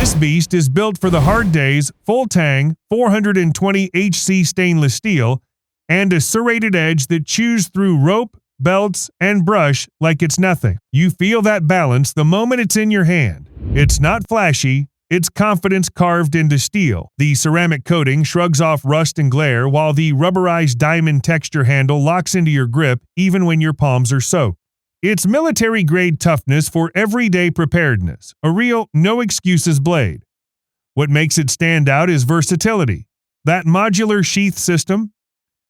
This beast is built for the hard days, full tang, 420 HC stainless steel, and a serrated edge that chews through rope, belts, and brush like it's nothing. You feel that balance the moment it's in your hand. It's not flashy, it's confidence carved into steel. The ceramic coating shrugs off rust and glare, while the rubberized diamond texture handle locks into your grip even when your palms are soaked. It's military-grade toughness for everyday preparedness, a real no-excuses blade. What makes it stand out is versatility. That modular sheath system,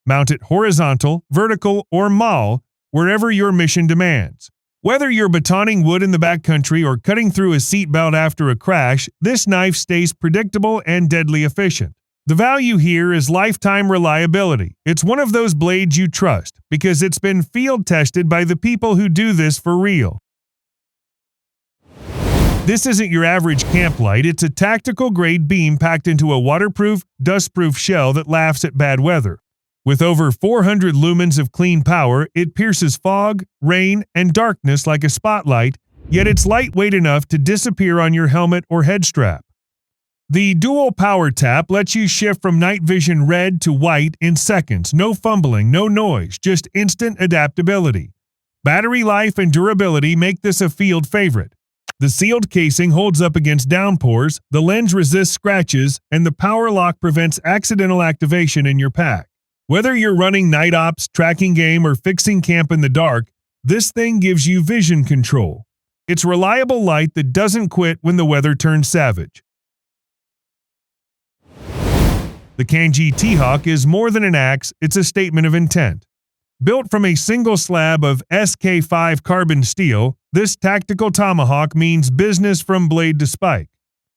mount it horizontal, vertical, or maul, wherever your mission demands. Whether you're batoning wood in the backcountry or cutting through a seatbelt after a crash, this knife stays predictable and deadly efficient. The value here is lifetime reliability. It's one of those blades you trust because it's been field tested by the people who do this for real. This isn't your average camp light, it's a tactical grade beam packed into a waterproof, dustproof shell that laughs at bad weather. With over 400 lumens of clean power, it pierces fog, rain, and darkness like a spotlight, yet it's lightweight enough to disappear on your helmet or head strap. The dual power tap lets you shift from night vision red to white in seconds. No fumbling, no noise, just instant adaptability. Battery life and durability make this a field favorite. The sealed casing holds up against downpours, the lens resists scratches, and the power lock prevents accidental activation in your pack. Whether you're running night ops, tracking game, or fixing camp in the dark, this thing gives you vision control. It's reliable light that doesn't quit when the weather turns savage. The Kangee T-Hawk is more than an axe, it's a statement of intent. Built from a single slab of SK5 carbon steel, this tactical tomahawk means business from blade to spike.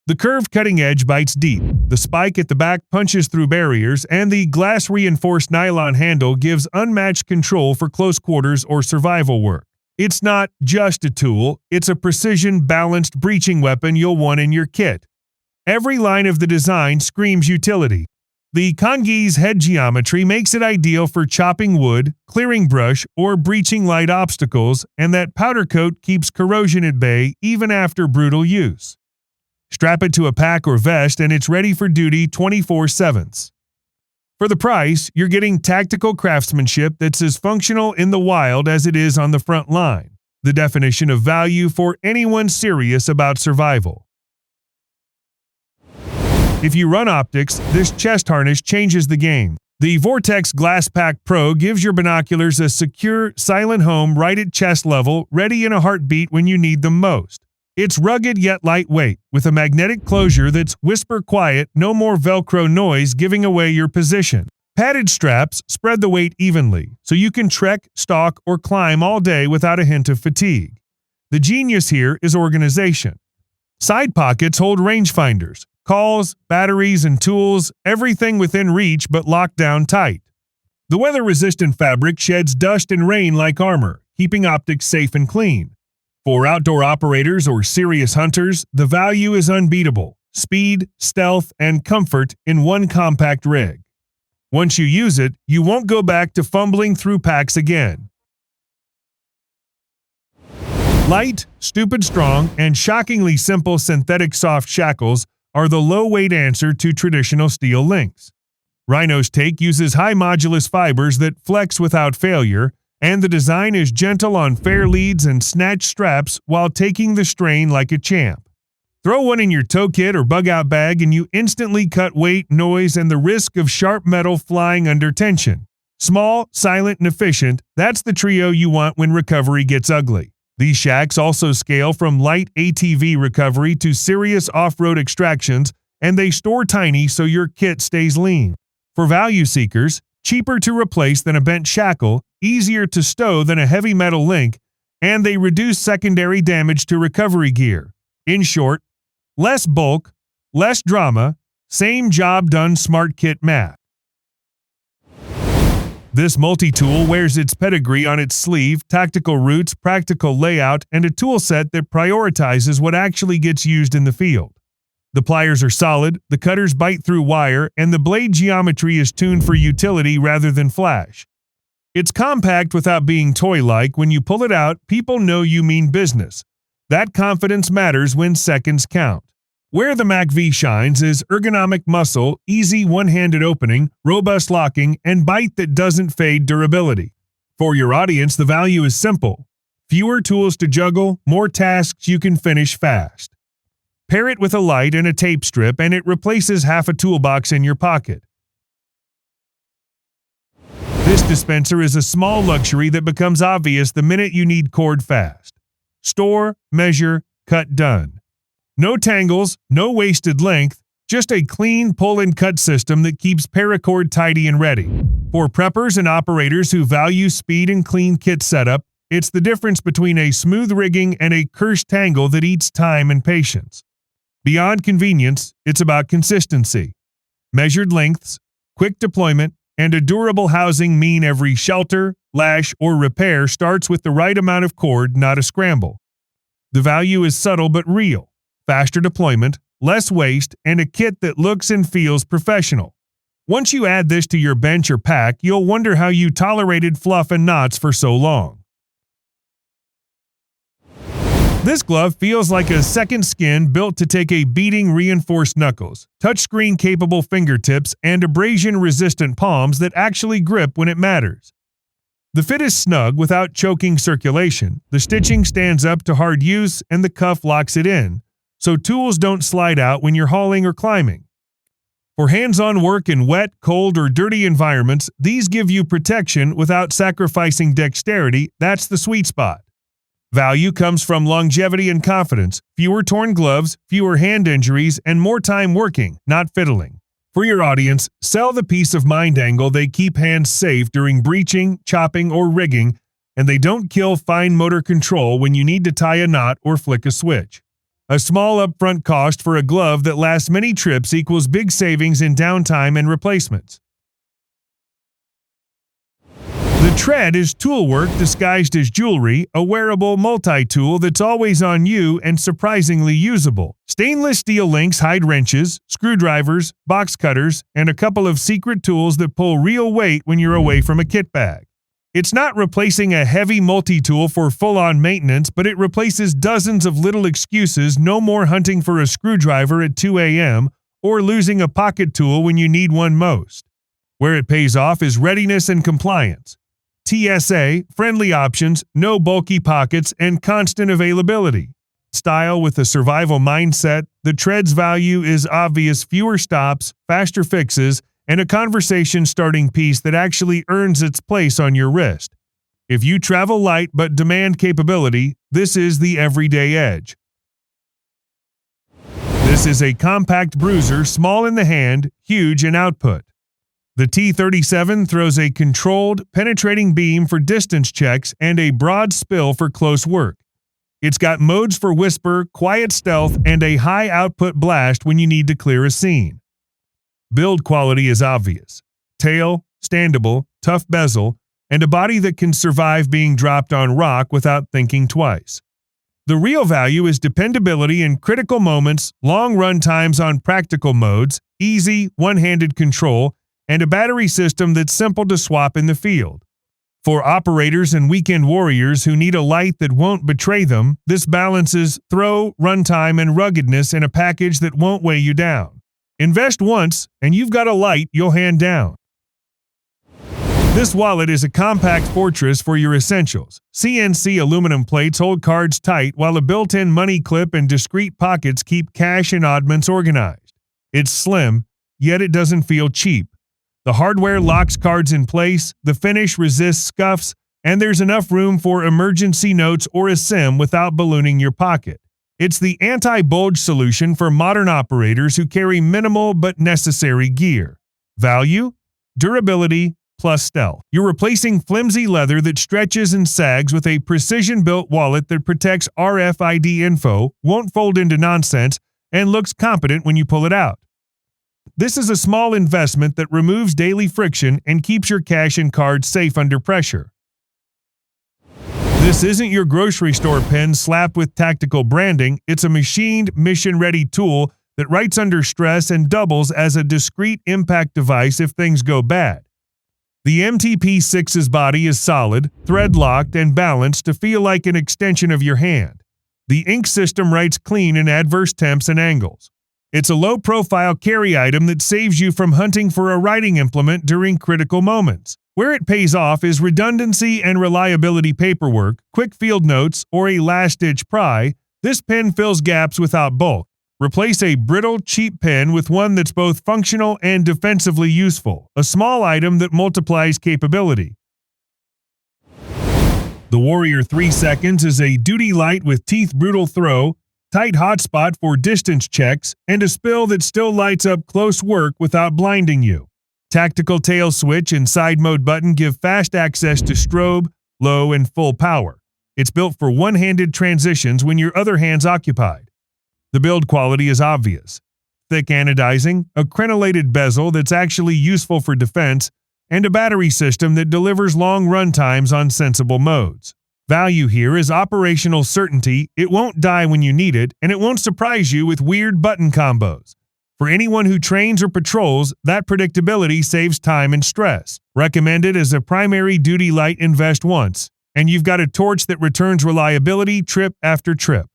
The curved cutting edge bites deep, the spike at the back punches through barriers, and the glass-reinforced nylon handle gives unmatched control for close quarters or survival work. It's not just a tool, it's a precision-balanced breaching weapon you'll want in your kit. Every line of the design screams utility. The Kangee's head geometry makes it ideal for chopping wood, clearing brush, or breaching light obstacles, and that powder coat keeps corrosion at bay even after brutal use. Strap it to a pack or vest and it's ready for duty 24/7. For the price, you're getting tactical craftsmanship that's as functional in the wild as it is on the front line. The definition of value for anyone serious about survival. If you run optics, this chest harness changes the game. The Vortex GlassPak Pro gives your binoculars a secure, silent home right at chest level, ready in a heartbeat when you need them most. It's rugged yet lightweight, with a magnetic closure that's whisper quiet, no more Velcro noise giving away your position. Padded straps spread the weight evenly, so you can trek, stalk, or climb all day without a hint of fatigue. The genius here is organization. Side pockets hold rangefinders, calls, batteries, and tools, everything within reach but locked down tight. The weather-resistant fabric sheds dust and rain like armor, keeping optics safe and clean. For outdoor operators or serious hunters, the value is unbeatable. Speed, stealth, and comfort in one compact rig. Once you use it, you won't go back to fumbling through packs again. Light, stupid strong, and shockingly simple synthetic soft shackles are the low-weight answer to traditional steel links. Rhino's take uses high modulus fibers that flex without failure, and the design is gentle on fair leads and snatch straps while taking the strain like a champ. Throw one in your tow kit or bug-out bag and you instantly cut weight, noise, and the risk of sharp metal flying under tension. Small, silent, and efficient, that's the trio you want when recovery gets ugly. These shacks also scale from light ATV recovery to serious off-road extractions, and they store tiny so your kit stays lean. For value seekers, cheaper to replace than a bent shackle, easier to stow than a heavy metal link, and they reduce secondary damage to recovery gear. In short, less bulk, less drama, same job done smart kit math. This multi-tool wears its pedigree on its sleeve, tactical roots, practical layout, and a tool set that prioritizes what actually gets used in the field. The pliers are solid, the cutters bite through wire, and the blade geometry is tuned for utility rather than flash. It's compact without being toy-like. When you pull it out, people know you mean business. That confidence matters when seconds count. Where the MacV shines is ergonomic muscle, easy one-handed opening, robust locking, and bite that doesn't fade durability. For your audience, the value is simple. Fewer tools to juggle, more tasks you can finish fast. Pair it with a light and a tape strip and it replaces half a toolbox in your pocket. This dispenser is a small luxury that becomes obvious the minute you need cord fast. Store, measure, cut, done. No tangles, no wasted length, just a clean pull and cut system that keeps paracord tidy and ready. For preppers and operators who value speed and clean kit setup, it's the difference between a smooth rigging and a cursed tangle that eats time and patience. Beyond convenience, it's about consistency. Measured lengths, quick deployment, and a durable housing mean every shelter, lash, or repair starts with the right amount of cord, not a scramble. The value is subtle but real. Faster deployment, less waste, and a kit that looks and feels professional. Once you add this to your bench or pack, you'll wonder how you tolerated fluff and knots for so long. This glove feels like a second skin built to take a beating reinforced knuckles, touchscreen-capable fingertips, and abrasion-resistant palms that actually grip when it matters. The fit is snug without choking circulation, the stitching stands up to hard use, and the cuff locks it in, so tools don't slide out when you're hauling or climbing. For hands-on work in wet, cold, or dirty environments, these give you protection without sacrificing dexterity. That's the sweet spot. Value comes from longevity and confidence, fewer torn gloves, fewer hand injuries, and more time working, not fiddling. For your audience, sell the peace of mind angle they keep hands safe during breeching, chopping, or rigging, and they don't kill fine motor control when you need to tie a knot or flick a switch. A small upfront cost for a glove that lasts many trips equals big savings in downtime and replacements. The Tread is tool work disguised as jewelry, a wearable multi-tool that's always on you and surprisingly usable. Stainless steel links hide wrenches, screwdrivers, box cutters, and a couple of secret tools that pull real weight when you're away from a kit bag. It's not replacing a heavy multi-tool for full-on maintenance, but it replaces dozens of little excuses, no more hunting for a screwdriver at 2 a.m. or losing a pocket tool when you need one most. Where it pays off is readiness and compliance. TSA, friendly options, no bulky pockets, and constant availability. Style with a survival mindset, the Tread's value is obvious: fewer stops, faster fixes, and a conversation-starting piece that actually earns its place on your wrist. If you travel light but demand capability, this is the everyday edge. This is a compact bruiser, small in the hand, huge in output. The T37 throws a controlled, penetrating beam for distance checks and a broad spill for close work. It's got modes for whisper, quiet stealth, and a high-output blast when you need to clear a scene. Build quality is obvious. Tail, standable, tough bezel, and a body that can survive being dropped on rock without thinking twice. The real value is dependability in critical moments, long run times on practical modes, easy, one-handed control, and a battery system that's simple to swap in the field. For operators and weekend warriors who need a light that won't betray them, this balances throw, runtime, and ruggedness in a package that won't weigh you down. Invest once, and you've got a light you'll hand down. This wallet is a compact fortress for your essentials. CNC aluminum plates hold cards tight, while a built-in money clip and discreet pockets keep cash and oddments organized. It's slim, yet it doesn't feel cheap. The hardware locks cards in place, the finish resists scuffs, and there's enough room for emergency notes or a SIM without ballooning your pocket. It's the anti-bulge solution for modern operators who carry minimal but necessary gear. Value, durability, plus stealth. You're replacing flimsy leather that stretches and sags with a precision-built wallet that protects RFID info, won't fold into nonsense, and looks competent when you pull it out. This is a small investment that removes daily friction and keeps your cash and cards safe under pressure. This isn't your grocery store pen slapped with tactical branding. It's a machined, mission-ready tool that writes under stress and doubles as a discreet impact device if things go bad. The MTP6's body is solid, thread-locked, and balanced to feel like an extension of your hand. The ink system writes clean in adverse temps and angles. It's a low-profile carry item that saves you from hunting for a writing implement during critical moments. Where it pays off is redundancy and reliability paperwork, quick field notes, or a last-ditch pry. This pen fills gaps without bulk. Replace a brittle, cheap pen with one that's both functional and defensively useful, a small item that multiplies capability. The Warrior 3 Seconds is a duty light with teeth brutal throw, tight hotspot for distance checks, and a spill that still lights up close work without blinding you. Tactical tail switch and side mode button give fast access to strobe, low, and full power. It's built for one-handed transitions when your other hand's occupied. The build quality is obvious. Thick anodizing, a crenellated bezel that's actually useful for defense, and a battery system that delivers long run times on sensible modes. Value here is operational certainty. It won't die when you need it, and it won't surprise you with weird button combos. For anyone who trains or patrols, that predictability saves time and stress. Recommended as a primary duty light. Invest once, and you've got a torch that returns reliability trip after trip.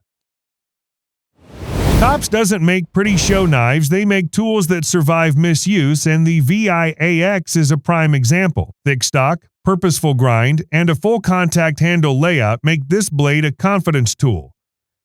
Tops doesn't make pretty show knives, they make tools that survive misuse, and the VIAX is a prime example. Thick stock, purposeful grind, and a full contact handle layout make this blade a confidence tool.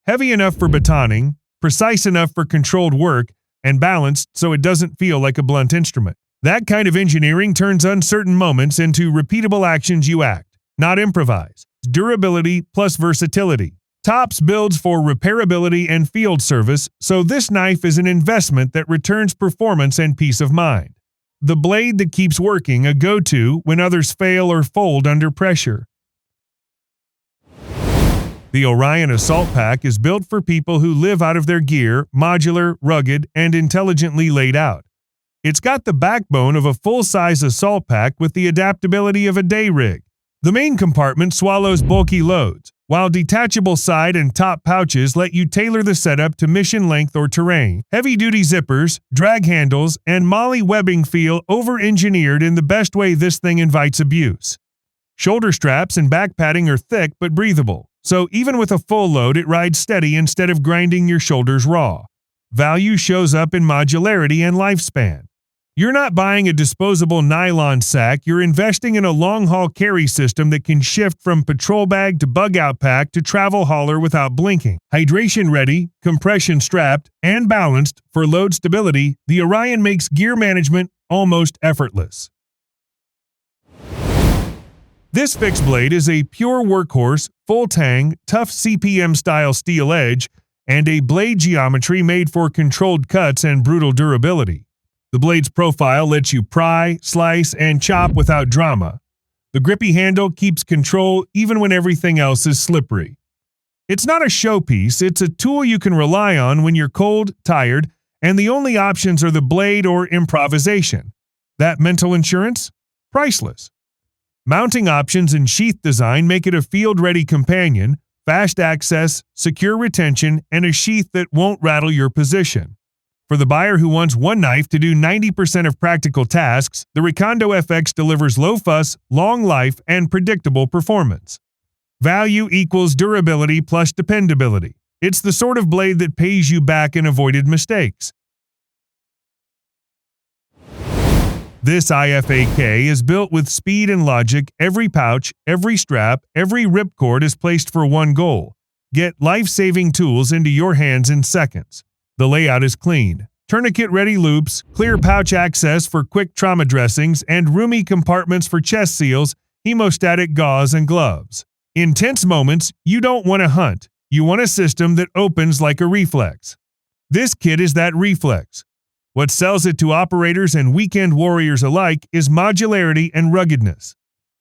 Heavy enough for batoning, precise enough for controlled work, and balanced so it doesn't feel like a blunt instrument. That kind of engineering turns uncertain moments into repeatable actions you act, not improvise. Durability plus versatility. Tops builds for repairability and field service, so this knife is an investment that returns performance and peace of mind. The blade that keeps working, a go-to when others fail or fold under pressure. The Orion Assault Pack is built for people who live out of their gear, modular, rugged, and intelligently laid out. It's got the backbone of a full-size assault pack with the adaptability of a day rig. The main compartment swallows bulky loads, while detachable side and top pouches let you tailor the setup to mission length or terrain. Heavy-duty zippers, drag handles, and MOLLE webbing feel over-engineered in the best way this thing invites abuse. Shoulder straps and back padding are thick but breathable, so even with a full load it rides steady instead of grinding your shoulders raw. Value shows up in modularity and lifespan. You're not buying a disposable nylon sack, you're investing in a long-haul carry system that can shift from patrol bag to bug-out pack to travel hauler without blinking. Hydration-ready, compression-strapped, and balanced for load stability, the Orion makes gear management almost effortless. This fixed blade is a pure workhorse, full-tang, tough CPM-style steel edge, and a blade geometry made for controlled cuts and brutal durability. The blade's profile lets you pry, slice, and chop without drama. The grippy handle keeps control even when everything else is slippery. It's not a showpiece, it's a tool you can rely on when you're cold, tired, and the only options are the blade or improvisation. That mental insurance? Priceless. Mounting options and sheath design make it a field-ready companion, fast access, secure retention, and a sheath that won't rattle your position. For the buyer who wants one knife to do 90% of practical tasks, the Recondo FX delivers low fuss, long life, and predictable performance. Value equals durability plus dependability. It's the sort of blade that pays you back in avoided mistakes. This IFAK is built with speed and logic. Every pouch, every strap, every ripcord is placed for one goal: get life-saving tools into your hands in seconds. The layout is clean. Tourniquet-ready loops, clear pouch access for quick trauma dressings, and roomy compartments for chest seals, hemostatic gauze, and gloves. In tense moments, you don't want to hunt. You want a system that opens like a reflex. This kit is that reflex. What sells it to operators and weekend warriors alike is modularity and ruggedness.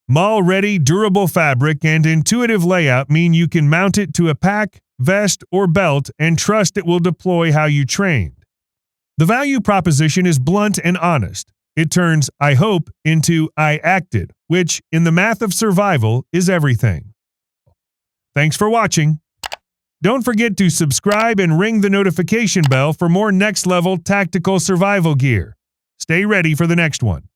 MOLLE-ready, durable fabric and intuitive layout mean you can mount it to a pack, vest, or belt and trust it will deploy how you trained. The value proposition is blunt and honest. It turns "I hope" into "I acted," which, in the math of survival, is everything. Thanks for watching. Don't forget to subscribe and ring the notification bell for more next-level tactical survival gear. Stay ready for the next one.